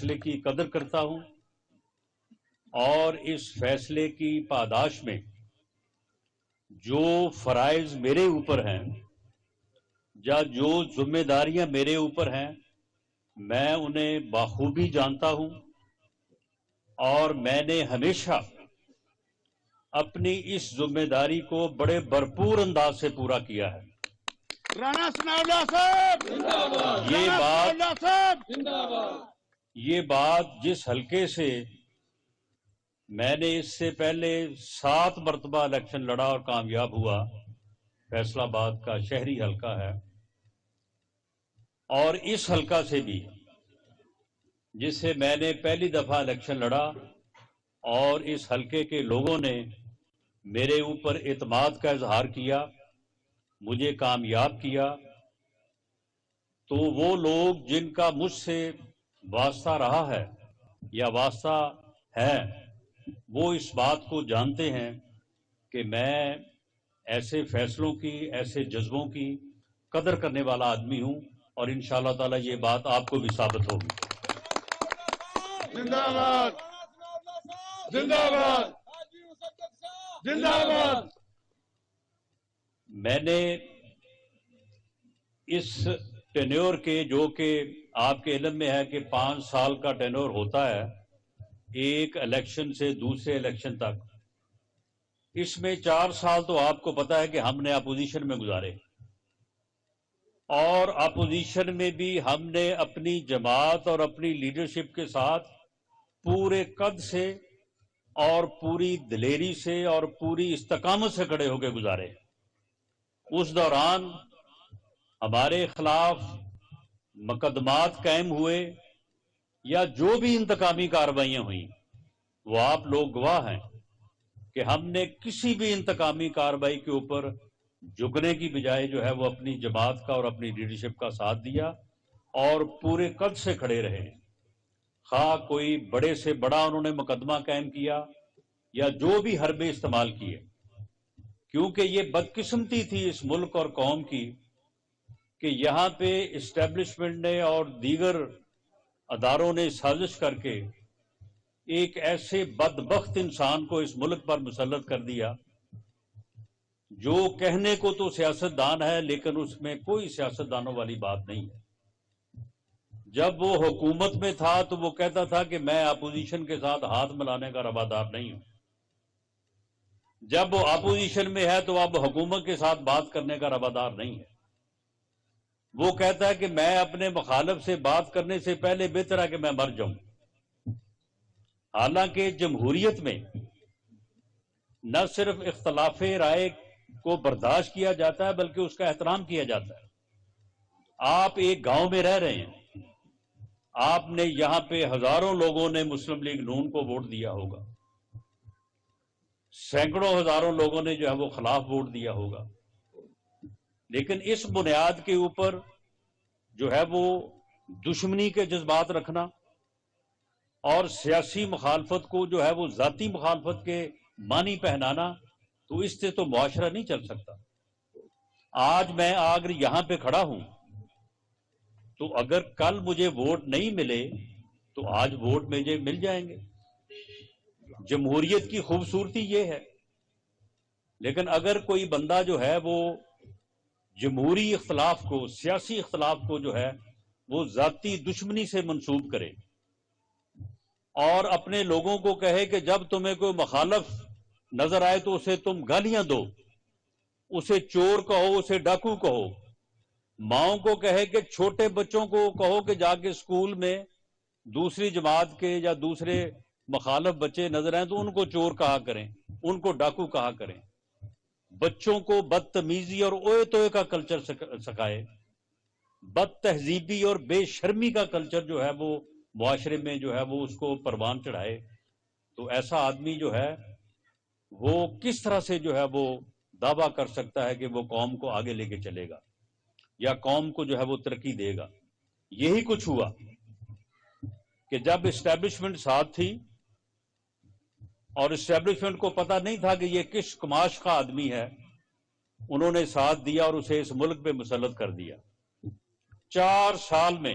فیصلے کی قدر کرتا ہوں اور اس فیصلے کی پاداش میں جو فرائض میرے اوپر ہیں یا جو ذمہ داریاں میرے اوپر ہیں میں انہیں بخوبی جانتا ہوں، اور میں نے ہمیشہ اپنی اس ذمہ داری کو بڑے بھرپور انداز سے پورا کیا ہے۔ رانا ثناء اللہ صاحب زندہ باد، یہ بات جس حلقے سے میں نے اس سے پہلے 7 مرتبہ الیکشن لڑا اور کامیاب ہوا، فیصل آباد کا شہری حلقہ ہے، اور اس حلقہ سے بھی جس سے میں نے پہلی دفعہ الیکشن لڑا اور اس حلقے کے لوگوں نے میرے اوپر اعتماد کا اظہار کیا، مجھے کامیاب کیا، تو وہ لوگ جن کا مجھ سے واسطہ رہا ہے یا واسطہ ہے وہ اس بات کو جانتے ہیں کہ میں ایسے فیصلوں کی، ایسے جذبوں کی قدر کرنے والا آدمی ہوں، اور انشاءاللہ تعالی یہ بات آپ کو بھی ثابت ہوگی۔ زندہ باد، زندہ باد، زندہ باد۔ میں نے اس ٹینیور کے، جو کہ آپ کے علم میں ہے کہ 5 سال کا ٹینیور ہوتا ہے ایک الیکشن سے دوسرے الیکشن تک، اس میں 4 سال تو آپ کو پتا ہے کہ ہم نے اپوزیشن میں گزارے، اور اپوزیشن میں بھی ہم نے اپنی جماعت اور اپنی لیڈرشپ کے ساتھ پورے قد سے اور پوری دلیری سے اور پوری استقامت سے کھڑے ہو کے گزارے۔ اس دوران ہمارے خلاف مقدمات قائم ہوئے یا جو بھی انتقامی کارروائیاں ہوئیں، وہ آپ لوگ گواہ ہیں کہ ہم نے کسی بھی انتقامی کارروائی کے اوپر جھکنے کی بجائے جو ہے وہ اپنی جماعت کا اور اپنی لیڈرشپ کا ساتھ دیا اور پورے قد سے کھڑے رہے، خواہ کوئی بڑے سے بڑا انہوں نے مقدمہ قائم کیا یا جو بھی حربے استعمال کیے، کیونکہ یہ بدقسمتی تھی اس ملک اور قوم کی کہ یہاں پہ اسٹیبلشمنٹ نے اور دیگر اداروں نے سازش کر کے ایک ایسے بدبخت انسان کو اس ملک پر مسلط کر دیا جو کہنے کو تو سیاست دان ہے لیکن اس میں کوئی سیاست دانوں والی بات نہیں ہے۔ جب وہ حکومت میں تھا تو وہ کہتا تھا کہ میں اپوزیشن کے ساتھ ہاتھ ملانے کا روادار نہیں ہوں، جب وہ اپوزیشن میں ہے تو اب حکومت کے ساتھ بات کرنے کا روادار نہیں ہے۔ وہ کہتا ہے کہ میں اپنے مخالف سے بات کرنے سے پہلے بہتر ہے کہ میں مر جاؤں۔ حالانکہ جمہوریت میں نہ صرف اختلاف رائے کو برداشت کیا جاتا ہے بلکہ اس کا احترام کیا جاتا ہے۔ آپ ایک گاؤں میں رہ رہے ہیں، آپ نے یہاں پہ ہزاروں لوگوں نے مسلم لیگ نون کو ووٹ دیا ہوگا، سینکڑوں ہزاروں لوگوں نے جو ہے وہ خلاف ووٹ دیا ہوگا، لیکن اس بنیاد کے اوپر جو ہے وہ دشمنی کے جذبات رکھنا اور سیاسی مخالفت کو جو ہے وہ ذاتی مخالفت کے معنی پہنانا، تو اس سے تو معاشرہ نہیں چل سکتا۔ آج میں اگر یہاں پہ کھڑا ہوں تو اگر کل مجھے ووٹ نہیں ملے تو آج ووٹ مجھے مل جائیں گے۔ جمہوریت کی خوبصورتی یہ ہے، لیکن اگر کوئی بندہ جو ہے وہ جمہوری اختلاف کو، سیاسی اختلاف کو جو ہے وہ ذاتی دشمنی سے منسوب کرے اور اپنے لوگوں کو کہے کہ جب تمہیں کوئی مخالف نظر آئے تو اسے تم گالیاں دو، اسے چور کہو، اسے ڈاکو کہو، ماؤں کو کہے کہ چھوٹے بچوں کو کہو کہ جا کے اسکول میں دوسری جماعت کے یا دوسرے مخالف بچے نظر آئیں تو ان کو چور کہا کریں، ان کو ڈاکو کہا کریں، بچوں کو بدتمیزی اور اوئے توئے کا کلچر سکھائے، بد تہذیبی اور بے شرمی کا کلچر جو ہے وہ معاشرے میں جو ہے وہ اس کو پروان چڑھائے، تو ایسا آدمی جو ہے وہ کس طرح سے جو ہے وہ دعویٰ کر سکتا ہے کہ وہ قوم کو آگے لے کے چلے گا یا قوم کو جو ہے وہ ترقی دے گا؟ یہی کچھ ہوا کہ جب اسٹیبلشمنٹ ساتھ تھی اور اسٹیبلشمنٹ کو پتہ نہیں تھا کہ یہ کس کماش کا آدمی ہے، انہوں نے ساتھ دیا اور اسے اس ملک پہ مسلط کر دیا۔ 4 سال میں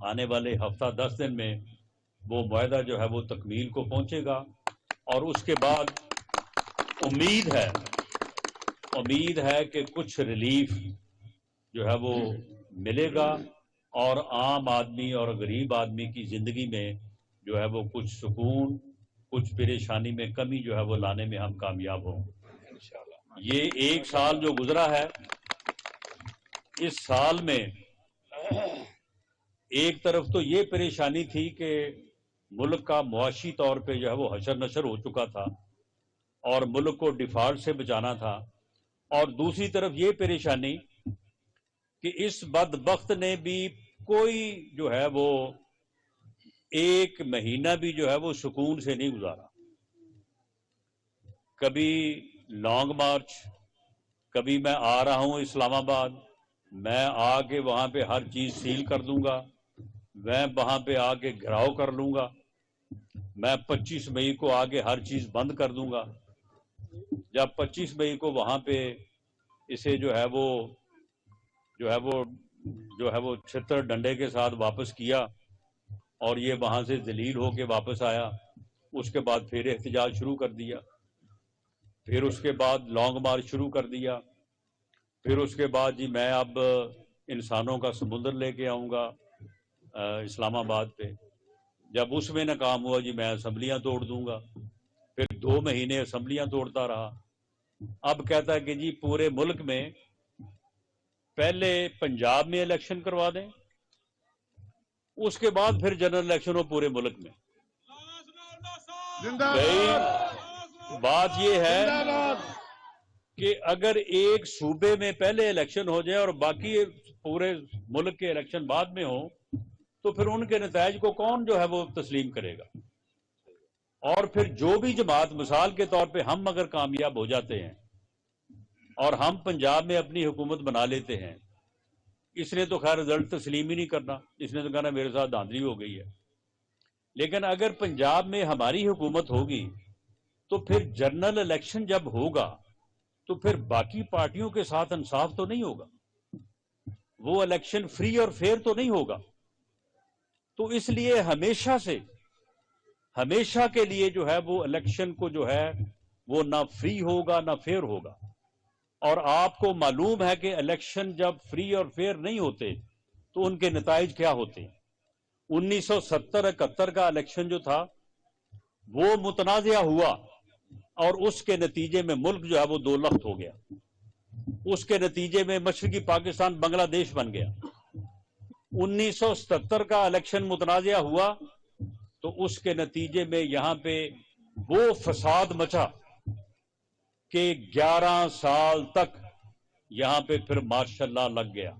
آنے والے ہفتہ 10 دن میں وہ معاہدہ جو ہے وہ تکمیل کو پہنچے گا، اور اس کے بعد امید ہے کہ کچھ ریلیف جو ہے وہ ملے گا، اور عام آدمی اور غریب آدمی کی زندگی میں جو ہے وہ کچھ سکون، کچھ پریشانی میں کمی جو ہے وہ لانے میں ہم کامیاب ہوں۔ یہ ایک سال جو گزرا ہے، اس سال میں ایک طرف تو یہ پریشانی تھی کہ ملک کا معاشی طور پہ جو ہے وہ حشر نشر ہو چکا تھا اور ملک کو ڈیفالٹ سے بچانا تھا، اور دوسری طرف یہ پریشانی کہ اس بدبخت نے بھی کوئی جو ہے وہ ایک مہینہ بھی جو ہے وہ سکون سے نہیں گزارا۔ کبھی لانگ مارچ، کبھی میں آ رہا ہوں اسلام آباد، میں آ کے وہاں پہ ہر چیز سیل کر دوں گا، میں وہاں پہ آ کے گھراؤ کر لوں گا، میں 25 مئی کو آ کے ہر چیز بند کر دوں گا۔ جب 25 مئی کو وہاں پہ اسے جو ہے وہ چھتر ڈنڈے کے ساتھ واپس کیا اور یہ وہاں سے ذلیل ہو کے واپس آیا، اس کے بعد پھر احتجاج شروع کر دیا، پھر اس کے بعد لانگ مارچ شروع کر دیا، پھر اس کے بعد جی میں اب انسانوں کا سمندر لے کے آؤں گا اسلام آباد پہ۔ جب اس میں ناکام ہوا جی میں اسمبلیاں توڑ دوں گا، پھر 2 مہینے اسمبلیاں توڑتا رہا۔ اب کہتا ہے کہ جی پورے ملک میں پہلے پنجاب میں الیکشن کروا دیں، اس کے بعد پھر جنرل الیکشن ہو پورے ملک میں۔ زندہ بھائی باد، بات یہ ہے زندہ باد۔ کہ اگر ایک صوبے میں پہلے الیکشن ہو جائے اور باقی پورے ملک کے الیکشن بعد میں ہوں، تو پھر ان کے نتائج کو کون جو ہے وہ تسلیم کرے گا؟ اور پھر جو بھی جماعت، مثال کے طور پہ ہم اگر کامیاب ہو جاتے ہیں اور ہم پنجاب میں اپنی حکومت بنا لیتے ہیں، اس نے تو خیر رزلٹ تسلیم ہی نہیں کرنا، اس نے تو کہنا میرے ساتھ دھاندلی ہو گئی ہے۔ لیکن اگر پنجاب میں ہماری حکومت ہوگی تو پھر جنرل الیکشن جب ہوگا تو پھر باقی پارٹیوں کے ساتھ انصاف تو نہیں ہوگا، وہ الیکشن فری اور فیئر تو نہیں ہوگا۔ تو اس لیے ہمیشہ کے لیے جو ہے وہ الیکشن کو جو ہے وہ نہ فری ہوگا نہ فیئر ہوگا۔ اور آپ کو معلوم ہے کہ الیکشن جب فری اور فیئر نہیں ہوتے تو ان کے نتائج کیا ہوتے ہیں۔ 1970-71 کا الیکشن جو تھا وہ متنازع ہوا اور اس کے نتیجے میں ملک جو ہے وہ 2 لخت ہو گیا، اس کے نتیجے میں مشرقی پاکستان بنگلہ دیش بن گیا۔ 1977 کا الیکشن متنازع ہوا تو اس کے نتیجے میں یہاں پہ وہ فساد مچا کہ 11 سال تک یہاں پہ پھر ماشاء اللہ لگ گیا،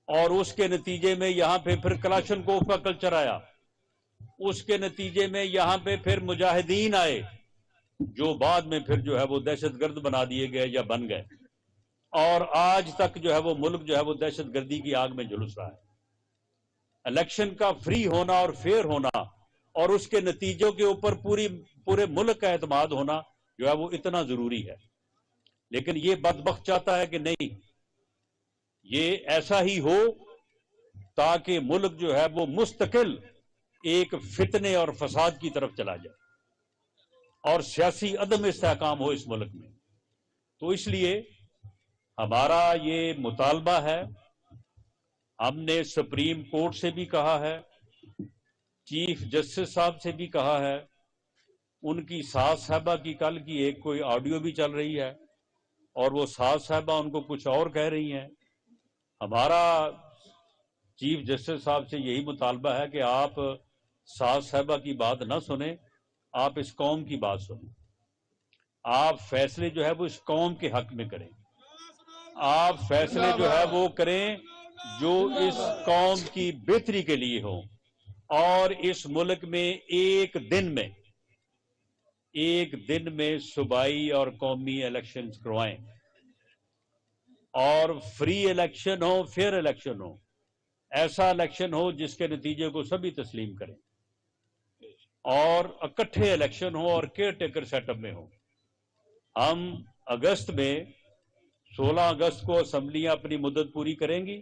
اور اس کے نتیجے میں یہاں پہ پھر کلاشن کوف کا کلچر آیا، اس کے نتیجے میں یہاں پہ پھر مجاہدین آئے جو بعد میں پھر جو ہے وہ دہشت گرد بنا دیے گئے یا بن گئے، اور آج تک جو ہے وہ ملک جو ہے وہ دہشت گردی کی آگ میں جھلس رہا ہے۔ الیکشن کا فری ہونا اور فیئر ہونا اور اس کے نتیجوں کے اوپر پورے ملک کا اعتماد ہونا جو ہے وہ اتنا ضروری ہے۔ لیکن یہ بدبخت چاہتا ہے کہ نہیں، یہ ایسا ہی ہو تاکہ ملک جو ہے وہ مستقل ایک فتنے اور فساد کی طرف چلا جائے اور سیاسی عدم استحکام ہو اس ملک میں۔ تو اس لیے ہمارا یہ مطالبہ ہے، ہم نے سپریم کورٹ سے بھی کہا ہے، چیف جسٹس صاحب سے بھی کہا ہے، ان کی ساس صاحبہ کی کل کی ایک کوئی آڈیو بھی چل رہی ہے اور وہ ساس صاحبہ ان کو کچھ اور کہہ رہی ہیں۔ ہمارا چیف جسٹس صاحب سے یہی مطالبہ ہے کہ آپ ساس صاحبہ کی بات نہ سنیں، آپ اس قوم کی بات سنیں، آپ فیصلے جو ہے وہ اس قوم کے حق میں کریں، آپ فیصلے جو ہے وہ کریں جو اس قوم کی بہتری کے لیے ہوں، اور اس ملک میں ایک دن میں صوبائی اور قومی الیکشن کروائیں، اور فری الیکشن ہو، فیئر الیکشن ہو، ایسا الیکشن ہو جس کے نتیجے کو سبھی تسلیم کریں، اور اکٹھے الیکشن ہو اور کیئر ٹیکر سیٹ اپ میں ہو۔ ہم اگست میں 16 اگست کو اسمبلیاں اپنی مدت پوری کریں گی،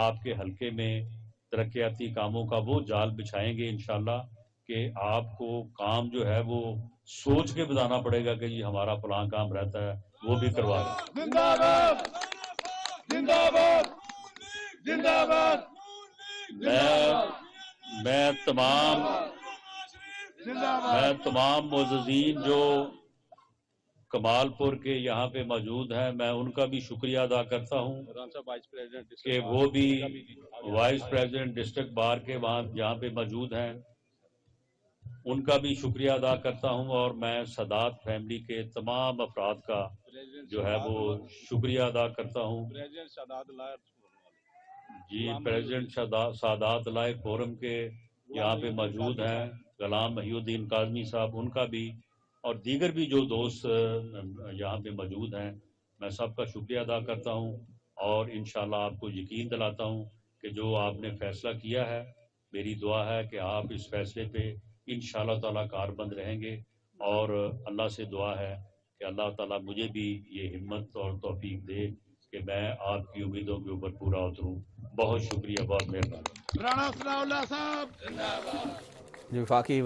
آپ کے حلقے میں ترقیاتی کاموں کا وہ جال بچھائیں گے انشاءاللہ کہ آپ کو کام جو ہے وہ سوچ کے بتانا پڑے گا کہ جی ہمارا فلاں کام رہتا ہے، وہ بھی کروا دیں۔ زندہ باد زندہ باد زندہ باد میں تمام معززین جو کمال پور کے یہاں پہ موجود ہیں، میں ان کا بھی شکریہ ادا کرتا ہوں کہ وہ بھی وائس پریزیڈنٹ ڈسٹرکٹ بار کے وہاں یہاں پہ موجود ہیں، ان کا بھی شکریہ ادا کرتا ہوں، اور میں سادات فیملی کے تمام افراد کا جو ہے وہ شکریہ ادا کرتا ہوں۔ جی پریزیڈنٹ سادات لائف فورم کے یہاں پہ موجود ہیں غلام محی الدین کاظمی صاحب، ان کا بھی، اور دیگر بھی جو دوست یہاں پہ موجود ہیں، میں سب کا شکریہ ادا کرتا ہوں، اور انشاءاللہ آپ کو یقین دلاتا ہوں کہ جو آپ نے فیصلہ کیا ہے، میری دعا ہے کہ آپ اس فیصلے پہ انشاءاللہ تعالیٰ کاربند رہیں گے، اور اللہ سے دعا ہے کہ اللہ تعالیٰ مجھے بھی یہ ہمت اور توفیق دے کہ میں آپ کی امیدوں کے اوپر پورا اتروں۔ بہت شکریہ، بہت مہربانی۔ رانا ثناء اللہ صاحب وفاقی